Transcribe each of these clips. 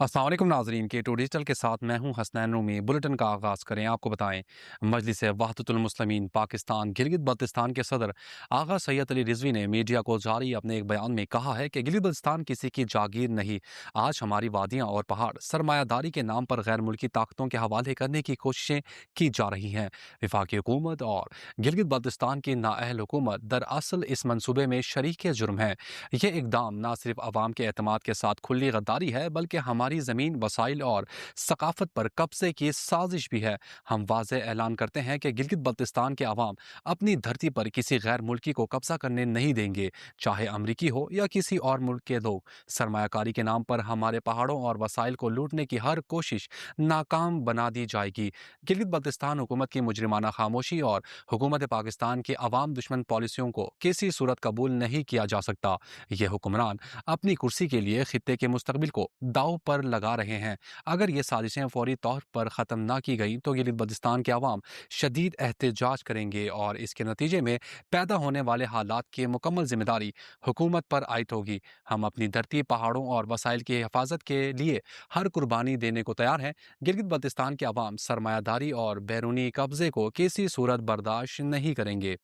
अस्सलाम वालेकुम नाजरीन के टू डिजिटल के साथ मैं हूं हसनैन रूमी। बुलेटिन का आगाज करें। आपको बताएं, मजलिस वहदतुल मुस्लिमीन पाकिस्तान गिलगित बल्तिस्तान के सदर आगा सैयद अली रिजवी ने मीडिया को जारी अपने एक बयान में कहा है कि गिलगित बल्तिस्तान किसी की जागीर नहीं। आज हमारी वादियां और पहाड़ सरमायादारी के नाम पर गैर मुल्की ताकतों के हवाले करने की कोशिशें की जा रही हैं। विफाकी हुकूमत और गिलगित बल्तिस्तान की नाअहल हुकूमत दरअसल इस मनसूबे में शरीक जुर्म है। ये इकदाम न सिर्फ अवाम के एतमाद के साथ खुली गद्दारी है, बल्कि हमारी ज़मीन, वसाइल और सकाफत पर कब्जे की साजिश भी है। हम वाज़ेह ऐलान करते हैं कि गिलगित बल्तिस्तान के अवाम अपनी धरती पर किसी गैर मुल्की को कब्जा करने नहीं देंगे, चाहे अमरीकी हो या किसी और मुल्क के लोग। सरमायाकारी के नाम पर हमारे पहाड़ों और वसाइल को लूटने की हर कोशिश नाकाम बना दी जाएगी। गिलगित बल्तिस्तान हुकूमत की मुजरिमाना खामोशी और हुकूमत पाकिस्तान की अवाम दुश्मन पॉलिसियों को किसी सूरत कबूल नहीं किया जा सकता। ये हुक्मरान अपनी कुर्सी के लिए खित्ते के मुस्तकबिल को दांव पर लगा रहे हैं। अगर ये साजिशें फौरी तौर पर ख़त्म ना की गई तो गिलगित बल्तिस्तान के अवाम शदीद एहतजाज करेंगे और इसके नतीजे में पैदा होने वाले हालात की मुकम्मल जिम्मेदारी हुकूमत पर आयद होगी। हम अपनी धरती, पहाड़ों और वसाइल की हिफाजत के लिए हर कुर्बानी देने को तैयार हैं। गिलगित बल्तिस्तान के अवाम सरमायादारी और बैरूनी कब्जे को किसी सूरत बर्दाश्त नहीं करेंगे।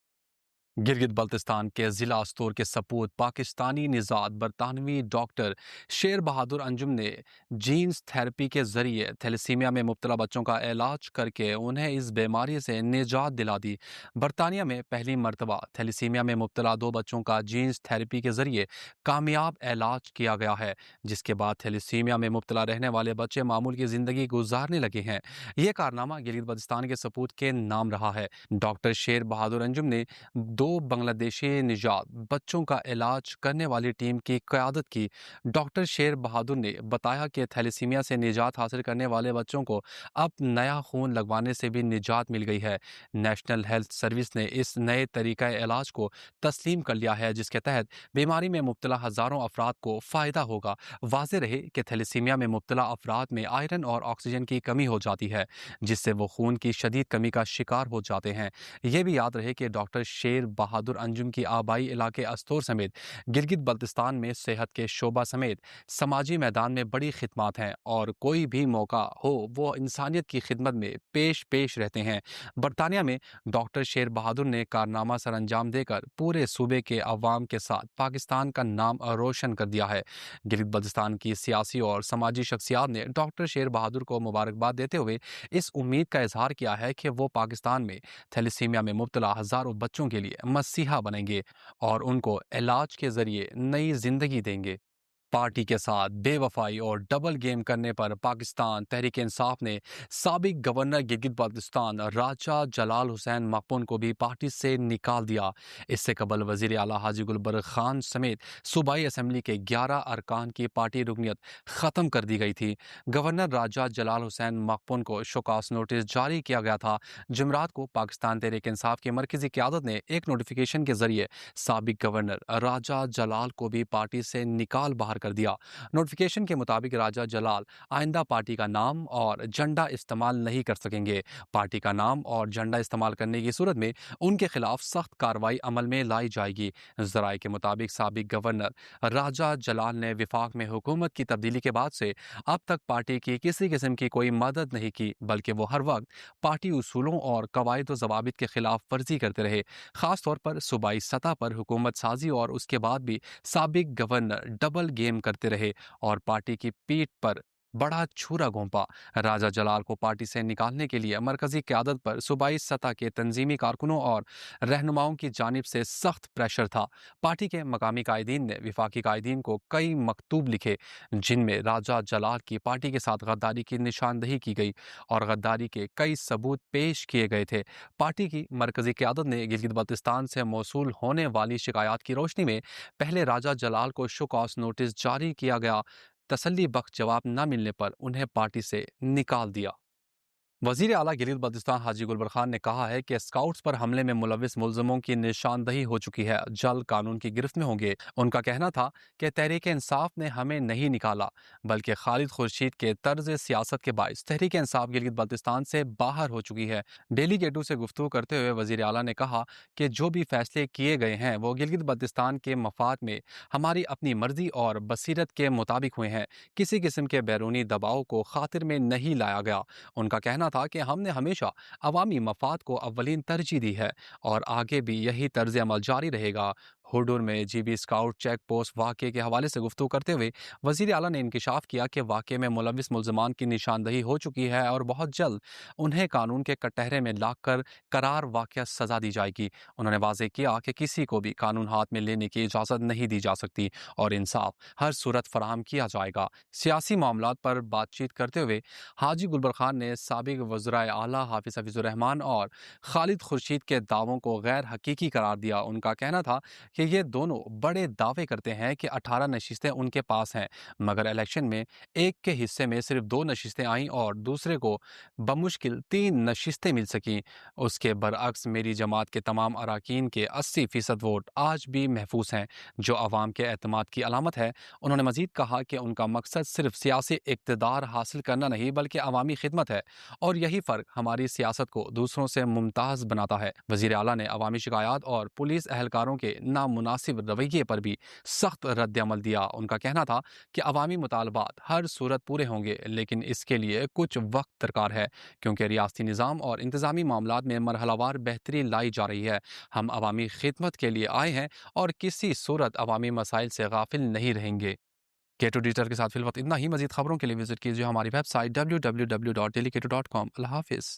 गिलगित बल्तिस्तान के जिला अस्तूर के सपूत पाकिस्तानी निजात बरतानवी डॉक्टर शेर बहादुर अंजुम ने जीन्स थेरेपी के जरिए थैलेसीमिया में मुब्तला बच्चों का इलाज करके उन्हें इस बीमारी से निजात दिला दी। बरतानिया में पहली मरतबा थैलेसीमिया में मुब्तला 2 बच्चों का जीन्स थेरेपी के जरिए कामयाब इलाज किया गया है, जिसके बाद थैलेसीमिया में मुब्तला रहने वाले बच्चे मामूल की जिंदगी गुजारने लगे हैं। यह कारनामा गिलगित बल्तिस्तान के सपूत के नाम रहा है। डॉक्टर शेर बहादुर अंजुम ने 2 बांग्लादेशी निजात बच्चों का इलाज करने वाली टीम की क़यादत की। डॉक्टर शेर बहादुर ने बताया कि थैलेसीमिया से निजात हासिल करने वाले बच्चों को अब नया खून लगवाने से भी निजात मिल गई है। नेशनल हेल्थ सर्विस ने इस नए तरीका इलाज को तस्लीम कर लिया है, जिसके तहत बीमारी में मुब्तला हज़ारों अफराद को फ़ायदा होगा। वाज़ेह रहे कि थैलेसीमिया में मुब्तला अफराद में आयरन और ऑक्सीजन की कमी हो जाती है, जिससे वो खून की शदीद कमी का शिकार हो जाते हैं। यह भी याद रहे कि डॉक्टर शेर बहादुर अंजुम की आबाई इलाके अस्तोर समेत गिलगित बल्तिस्तान में सेहत के शोबा समेत समाजी मैदान में बड़ी खिदमात हैं और कोई भी मौका हो वो इंसानियत की खिदमत में पेश पेश रहते हैं। बरतानिया में डॉक्टर शेर बहादुर ने कारनामा सर अंजाम देकर पूरे सूबे के अवाम के साथ पाकिस्तान का नाम रोशन कर दिया है। गिलगित बल्तिस्तान की सियासी और समाजी शख्सियात ने डॉक्टर शेर बहादुर को मुबारकबाद देते हुए इस उम्मीद का इजहार किया है कि वो पाकिस्तान में थैलेसीमिया में मुब्तला हज़ारों बच्चों के लिए मसीहा बनेंगे और उनको इलाज के जरिए नई जिंदगी देंगे। पार्टी के साथ बेवफाई और डबल गेम करने पर पाकिस्तान तहरीक इंसाफ ने साबिक गवर्नर गिलगित बल्तिस्तान राजा जलाल हुसैन मकबून को भी पार्टी से निकाल दिया। इससे कबल वजीर आला हाजी गुलबर्ग खान समेत सूबाई असम्बली के 11 अरकान की पार्टी रुकनीत ख़त्म कर दी गई थी। गवर्नर राजा जलाल हुसैन मकबून को शोकास नोटिस जारी किया गया था। जुमरात को पाकिस्तान तहरीक इंसाफ की मरकजी क़यादत ने एक नोटिफिकेशन के जरिए साबिक गवर्नर राजा जलाल को भी पार्टी से निकाल बाहर कर दिया। नोटिफिकेशन के मुताबिक राजा जलाल आइंदा पार्टी का नाम और झंडा इस्तेमाल नहीं कर सकेंगे। पार्टी का नाम और झंडा इस्तेमाल करने की सूरत में उनके खिलाफ सख्त कार्रवाई अमल में लाई जाएगी। जराये के मुताबिक साबिक गवर्नर राजा जलाल ने विफाक में हुकूमत की तब्दीली के बाद से अब तक पार्टी की किसी किस्म की कोई मदद नहीं की, बल्कि वो हर वक्त पार्टी उसूलों और कवायद व जवाबित के खिलाफ वर्जी करते रहे। खास तौर पर सूबाई सतह पर हुकूमत साजी और उसके बाद भी साबिक गवर्नर डबल गेम करते रहे और पार्टी की पीठ पर बड़ा छुरा घोंपा। राजा जलाल को पार्टी से निकालने के लिए मरकजी क्यादत पर सूबाई सतह के तंजीमी कारकुनों और रहनुमाओं की जानिब से सख्त प्रेशर था। पार्टी के मकामी कायदीन ने विफाकी कायदीन को कई मकतूब लिखे, जिनमें राजा जलाल की पार्टी के साथ गद्दारी की निशानदही की गई और गद्दारी के कई सबूत पेश किए गए थे। पार्टी की मरकजी क़यादत ने गिलगित बल्तिस्तान से मौसूल होने वाली शिकायत की रोशनी में पहले राजा जलाल को शो कॉज नोटिस जारी किया गया। तसल्ली बख्श जवाब न मिलने पर उन्हें पार्टी से निकाल दिया। وزیر اعلیٰ گلگت بلتستان حاجی گلبر خان نے کہا ہے کہ اسکاؤٹس پر حملے میں ملوث ملزموں کی نشاندہی ہو چکی ہے، جلد قانون کی گرفت میں ہوں گے۔ ان کا کہنا تھا کہ تحریک انصاف نے ہمیں نہیں نکالا، بلکہ خالد خورشید کے طرز سیاست کے باعث تحریک انصاف گلگت بلتستان سے باہر ہو چکی ہے۔ ڈیلی گیٹو سے گفتگو کرتے ہوئے وزیر اعلیٰ نے کہا کہ جو بھی فیصلے کیے گئے ہیں وہ گلگت بلتستان کے مفاد میں ہماری اپنی مرضی اور بصیرت کے مطابق ہوئے ہیں، کسی قسم کے بیرونی دباؤ کو خاطر میں نہیں لایا گیا۔ ان کا کہنا تھا کہ ہم نے ہمیشہ عوامی مفاد کو اولین ترجیح دی ہے اور آگے بھی یہی طرز عمل جاری رہے گا۔ ہڈور میں G B scout check post واقعے کے حوالے سے گفتگو کرتے ہوئے وزیر اعلیٰ نے انکشاف کیا کہ واقعے میں ملوث ملزمان کی نشاندہی ہو چکی ہے اور بہت جلد انہیں قانون کے کٹہرے میں لا کر قرار واقعہ سزا دی جائے گی۔ انہوں نے واضح کیا کہ کسی کو بھی قانون ہاتھ میں لینے کی اجازت نہیں دی جا سکتی اور انصاف ہر صورت فراہم کیا جائے گا۔ سیاسی معاملات پر بات چیت کرتے ہوئے حاجی گلبر خان نے سابق وزرائے اعلیٰ حافظ حفیظ الرحمان اور خالد خورشید کے دعووں کو غیر حقیقی قرار دیا۔ ان کا کہنا تھا کہ یہ دونوں بڑے دعوے کرتے ہیں کہ 18 نشستیں ان کے پاس ہیں، مگر الیکشن میں ایک کے حصے میں صرف 2 نشستیں آئیں اور دوسرے کو بمشکل 3 نشستیں مل سکیں۔ اس کے برعکس میری جماعت کے تمام اراکین کے 80% ووٹ آج بھی محفوظ ہیں، جو عوام کے اعتماد کی علامت ہے۔ انہوں نے مزید کہا کہ ان کا مقصد صرف سیاسی اقتدار حاصل کرنا نہیں بلکہ عوامی خدمت ہے، اور یہی فرق ہماری سیاست کو دوسروں سے ممتاز بناتا ہے۔ وزیر اعلیٰ نے عوامی شکایات اور پولیس اہلکاروں کے نامناسب رویے پر بھی سخت رد عمل دیا۔ ان کا کہنا تھا کہ عوامی مطالبات ہر صورت پورے ہوں گے، لیکن اس کے لیے کچھ وقت درکار ہے، کیونکہ ریاستی نظام اور انتظامی معاملات میں مرحلہ وار بہتری لائی جا رہی ہے۔ ہم عوامی خدمت کے لیے آئے ہیں اور کسی صورت عوامی مسائل سے غافل نہیں رہیں گے۔ کیٹو ڈیجیٹل کے ساتھ فی الوقت اتنا ہی۔ مزید خبروں کے لیے وزٹ کیجیے ہماری ویب سائٹ www.dailyketo.com۔ اللہ حافظ۔